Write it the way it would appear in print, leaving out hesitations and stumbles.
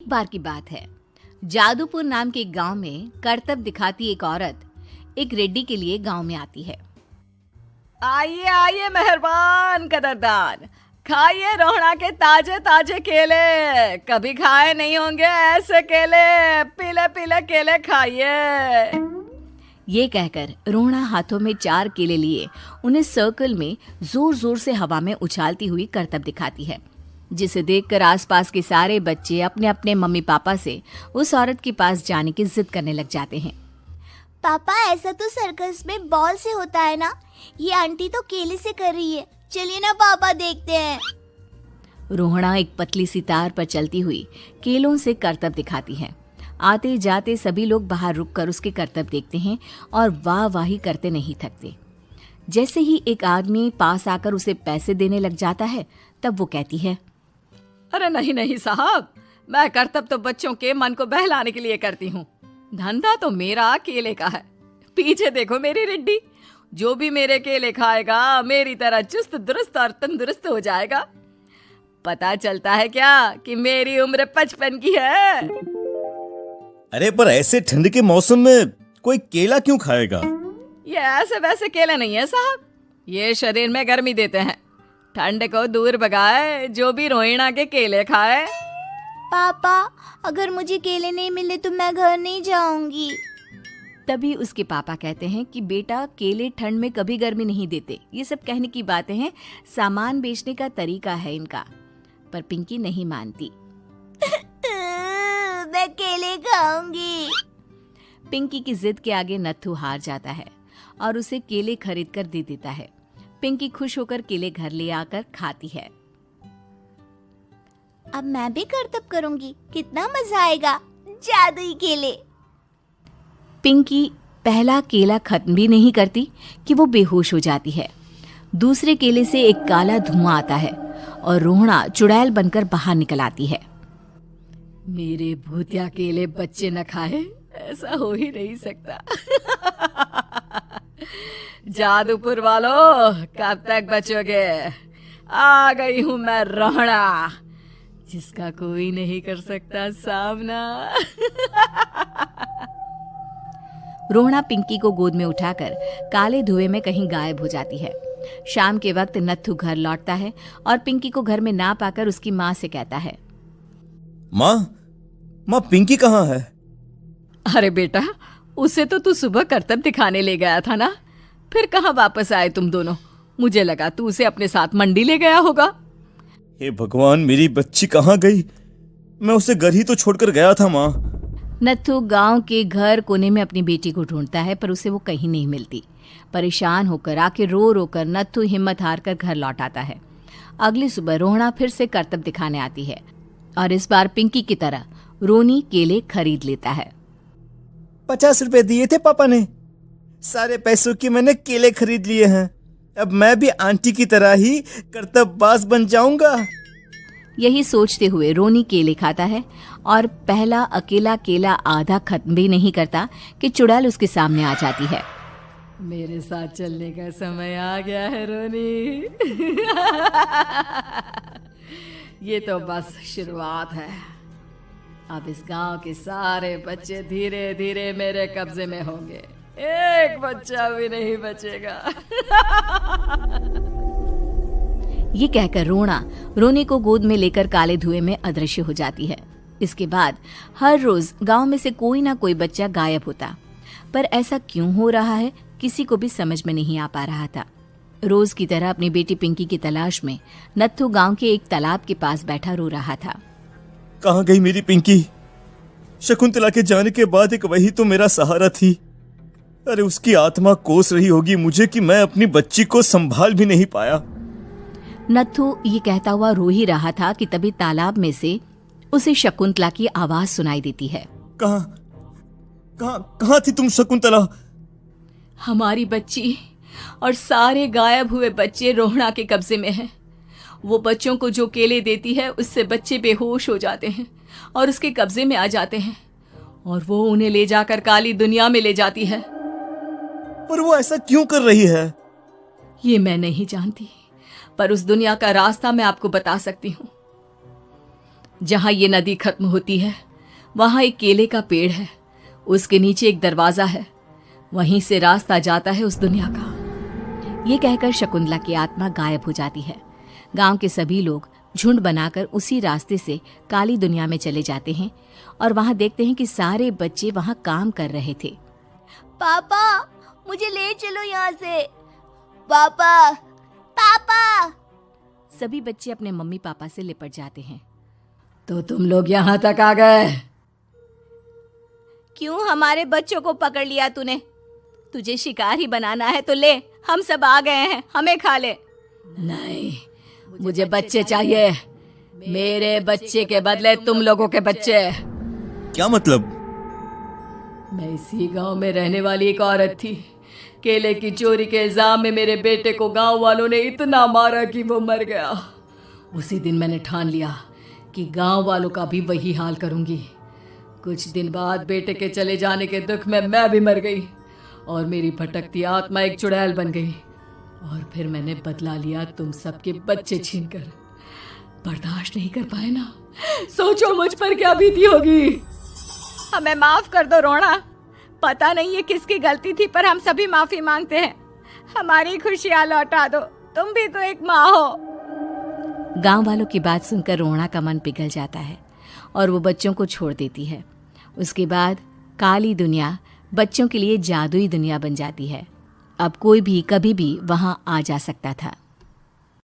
बार की बात है। जादूपुर नाम के एक गांव में करतब दिखाती एक औरत एक रेड्डी के लिए गांव में आती है। आइए आइए मेहरबान कदरदान, खाइए रोहड़ा के ताजे ताजे केले। कभी खाए नहीं होंगे ऐसे केले, पीले पीले केले खाइए। ये कहकर रोहड़ा हाथों में 4 केले लिए उन्हें सर्कल में जोर जोर से हवा में उछालती हुई करतब दिखाती है, जिसे देखकर आसपास के सारे बच्चे अपने अपने मम्मी पापा से उस औरत के पास जाने की जिद करने लग जाते हैं। पापा, ऐसा तो सर्कस में बॉल से होता है ना, ये आंटी तो केले से कर रही है। चलिए ना पापा, देखते हैं। रोहड़ा एक पतली सी तार पर चलती हुई केलों से करतब दिखाती है। आते जाते सभी लोग बाहर रुककर उसके करतब देखते हैं और वाह वाही करते नहीं थकते। जैसे ही एक आदमी पास आकर उसे पैसे देने लग जाता है, तब वो कहती है, अरे नहीं नहीं साहब, मैं करतब तो बच्चों के मन को बहलाने के लिए करती हूँ। धंधा तो मेरा केले का है। पीछे देखो मेरी रिड्डी, जो भी मेरे केले खाएगा मेरी तरह चुस्त दुरुस्त और तंदुरुस्त हो जाएगा। पता चलता है क्या कि मेरी उम्र 55 की है। अरे पर ऐसे ठंड के मौसम में कोई केला क्यों खाएगा? ये ऐसे वैसे केले नहीं है साहब, ये शरीर में गर्मी देते हैं। ठंड को दूर भगाए जो भी रोहिणा के केले खाए। पापा, अगर मुझे केले नहीं मिले तो मैं घर नहीं जाऊंगी। तभी उसके पापा कहते हैं कि बेटा, केले ठंड में कभी गर्मी नहीं देते। ये सब कहने की बातें हैं, सामान बेचने का तरीका है इनका। पर पिंकी नहीं मानती। मैं केले खाऊंगी। पिंकी की जिद के आगे नत्थू हार जाता है और उसे केले खरीद कर दे देता है। पिंकी खुश होकर केले घर ले आकर खाती है। अब मैं भी करतब करूंगी, कितना मजा आएगा। जादुई केले। पिंकी पहला केला खत्म भी नहीं करती कि वो बेहोश हो जाती है। दूसरे केले से एक काला धुआं आता है और रोहड़ा चुड़ैल बनकर बाहर निकल आती है। मेरे भूतिया केले बच्चे न खाए, ऐसा हो ही नहीं सकता। जादूपुर वालों, कब तक बचोगे? आ गई हूं मैं रोहड़ा, जिसका कोई नहीं कर सकता सामना। रोहड़ा पिंकी को गोद में उठाकर काले धुएं में कहीं गायब हो जाती है। शाम के वक्त नत्थू घर लौटता है और पिंकी को घर में ना पाकर उसकी माँ से कहता है, माँ पिंकी कहाँ है? अरे बेटा, उसे तो तू सुबह करतब दिखाने ले गया था ना, फिर कहाँ वापस आए तुम दोनों? मुझे लगा तू उसे अपने साथ मंडी ले गया होगा। हे भगवान, मेरी बच्ची कहाँ गई? मैं उसे घर ही तो छोड़कर गया था माँ। नत्थू गांव के घर कोने में अपनी बेटी को ढूंढता है, पर उसे वो कहीं नहीं मिलती। परेशान होकर आखिर रो रो कर नत्थू हिम्मत हार कर घर लौट आता है। अगली सुबह रोहड़ा फिर से करतब दिखाने आती है और इस बार पिंकी की तरह रोनी केले खरीद लेता है। 50 रुपए दिए थे पापा ने, सारे पैसों की मैंने केले खरीद लिए हैं। अब मैं भी आंटी की तरह ही करतबबाज बन जाऊंगा। यही सोचते हुए रोनी केले खाता है और पहला अकेला केला आधा खत्म भी नहीं करता कि चुड़ैल उसके सामने आ जाती है। मेरे साथ चलने का समय आ गया है रोनी। ये तो बस शुरुआत है। अब इस गांव के सारे बच्चे धीरे धीरे मेरे कब्जे में होंगे, एक बच्चा भी नहीं बचेगा। ये कहकर रोना रोनी को गोद में लेकर काले धुएं में अदृश्य हो जाती है। इसके बाद हर रोज गांव में से कोई ना कोई बच्चा गायब होता, पर ऐसा क्यों हो रहा है किसी को भी समझ में नहीं आ पा रहा था। रोज की तरह अपनी बेटी पिंकी की तलाश में नत्थू गांव के एक तालाब के पास बैठा रो रहा था। कहाँ गई मेरी पिंकी? शकुंतला के जाने के बाद एक वही तो मेरा सहारा थी। अरे उसकी आत्मा कोस रही होगी मुझे कि मैं अपनी बच्ची को संभाल भी नहीं पाया। नत्थू ये कहता हुआ रो ही रहा था कि तभी तालाब में से उसे शकुंतला की आवाज सुनाई देती है। कहाँ थी तुम शकुंतला? हमारी बच्ची और सारे गायब हुए बच्चे रोहड़ा के कब्जे में हैं। वो बच्चों को जो केले देती है उससे बच्चे बेहोश हो जाते हैं और उसके कब्जे में आ जाते हैं और वो उन्हें ले जाकर काली दुनिया में ले जाती है। पर वो ऐसा क्यों कर रही है? ये मैं नहीं जानती, पर उस दुनिया का रास्ता मैं आपको बता सकती हूँ। जहां ये नदी खत्म होती है वहां एक केले का पेड़ है, उसके नीचे एक दरवाजा है, वहीं से रास्ता जाता है उस दुनिया का। ये कहकर शकुंतला की आत्मा गायब हो जाती है। गांव के सभी लोग झुंड बनाकर उसी रास्ते से काली दुनिया में चले जाते हैं और वहां देखते हैं कि सारे बच्चे वहां काम कर रहे थे। पापा मुझे ले चलो यहाँ से। पापा पापा। सभी बच्चे अपने मम्मी पापा से लिपट जाते हैं। तो तुम लोग यहां तक आ गए? क्यों हमारे बच्चों को पकड़ लिया तूने? तुझे शिकार ही बनाना है तो ले, हम सब आ गए हैं, हमें खा ले। नहीं, मुझे बच्चे चाहिए, मेरे बच्चे के बदले तुम लोगों के बच्चे। क्या मतलब? मैं इसी गांव में रहने वाली एक औरत थी। केले की चोरी के इल्जाम में मेरे बेटे को गांव वालों ने इतना मारा कि वो मर गया। उसी दिन मैंने ठान लिया कि गांव वालों का भी वही हाल करूंगी। कुछ दिन बाद बेटे के चले जाने के दुख में मैं भी मर गई और मेरी भटकती आत्मा एक चुड़ैल बन गई। और फिर मैंने बदला लिया तुम सबके बच्चे छीनकर। बर्दाश्त नहीं कर पाए ना, सोचो मुझ पर क्या बीती होगी। हमें माफ कर दो रोना, पता नहीं ये किसकी गलती थी पर हम सभी माफी मांगते हैं। हमारी खुशियां लौटा दो, तुम भी तो एक माँ हो। गांव वालों की बात सुनकर रोना का मन पिघल जाता है और वो बच्चों को छोड़ देती है। उसके बाद काली दुनिया बच्चों के लिए जादुई दुनिया बन जाती है। अब कोई भी कभी भी वहां आ जा सकता था।